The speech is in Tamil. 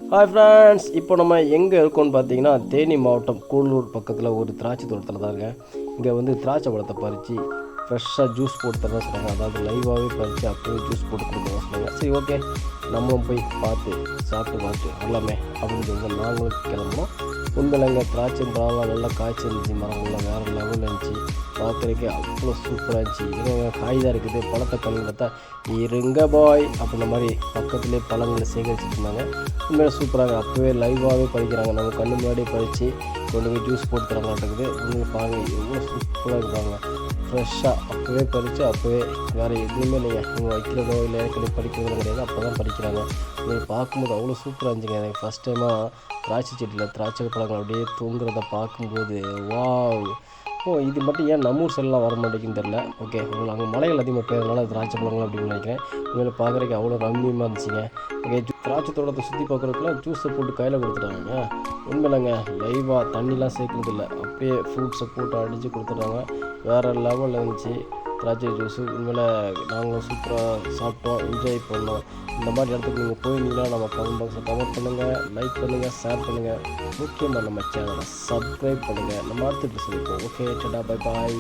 ஹாய் ஃப்ரெண்ட்ஸ், இப்போ நம்ம எங்கே இருக்கோம்னு பார்த்தீங்கன்னா தேனி மாவட்டம் கூடலூர் பக்கத்தில் ஒரு திராட்சை தோட்டத்தில் தான் இருக்கேன். இங்கே வந்து திராட்சை பழத்தை பறித்து ஃப்ரெஷ்ஷாக ஜூஸ் போட்டு தரதான் சொன்னாங்க. அதாவது லைவாகவே பறித்து அப்போவே ஜூஸ் போட்டு கொடுக்கலாம் சொன்னாங்க. சரி, ஓகே, நம்மளும் போய் சாப்பிட்டு பார்த்து வரலாமே அப்படின்னு சொல்லி நாங்களும் கிளம்புனோம். உண்மையிலங்க திராட்சை பழம்லாம் நல்லா காய்ச்சி இருந்துச்சு, மரங்கள்லாம் வேறு லெவலில் இருந்துச்சு. பார்க்குறதுக்கே அவ்வளோ சூப்பராக இருந்துச்சு. இவங்க காய் தான் இருக்குது, பழத்தை கண்ணு பார்த்தா இருங்க பாய் அப்படின்ற மாதிரி பக்கத்துலேயே பழங்களை சேகரிச்சுட்டு இருந்தாங்க. உண்மையில சூப்பராக அப்போவே லைவாகவே பறிக்கிறாங்க. நம்ம கண்ணு முன்னாடியே பறித்து கொண்டு போய் ஜூஸ் போட்டு தரமாட்டேங்குது. உங்களுக்கு பாருங்கள் எவ்வளோ சூப்பராக இருப்பாங்க. ஃப்ரெஷ்ஷாக அப்போவே பறித்து அப்போவே வேறு எதுவுமே இல்லைங்க. இவங்க வைக்கிறதோ இல்லை ஏற்கனவே பறிக்கிறதோ கிடையாது, அப்போ தான் பறிக்கிறாங்க. நீங்கள் பார்க்கும்போது அவ்வளோ சூப்பராக இருந்துச்சுங்க. எனக்கு ஃபஸ்ட் டைமாக திராட்சை செடியில் திராட்சை பழங்கள் அப்படியே தூங்குறத பார்க்கும்போது வாவ். இது மட்டும் ஏன் நம்ம ஊர் சைட்லாம் வர மாட்டேங்குன்னு தெரில. ஓகே, உங்களுக்கு அங்கே மலைகள் அதிகமாக பெய்யறதுனால திராட்சை பழங்கள் அப்படின்னு நினைக்கிறேன். உங்களை பார்க்குறதுக்கு அவ்வளோ ரம்மியமாக இருந்துச்சுங்க. ஓகே, திராட்சை தோட்டத்தை சுற்றி பார்க்குறதுக்குலாம் ஜூஸை போட்டு கையில் கொடுத்துட்டாங்க. உண்மையிலங்க லைவாக தண்ணிலாம் சேர்க்குறது இல்லை, அப்படியே ஃப்ரூட்ஸை போட்டு அடித்து கொடுத்துட்றாங்க. வேறு லெவலில் இருந்துச்சு திராட்சை ஜூஸு. உண்மையில் நாங்களும் சூப்பராக சாப்பிட்டோம், என்ஜாய் பண்ணோம். இந்த மாதிரி இடத்துக்கு நீங்கள் போயிருந்தீங்கன்னா நம்ம கமெண்ட் பாக்ஸில் கமெண்ட் பண்ணுங்கள், லைக் பண்ணுங்கள், ஷேர் பண்ணுங்கள். முக்கியமாக நம்ம சேனலை சப்ஸ்கிரைப் பண்ணுங்கள். நம்ம அடுத்த சொல்லிப்போம். ஓகே, டடா, பை பாய்.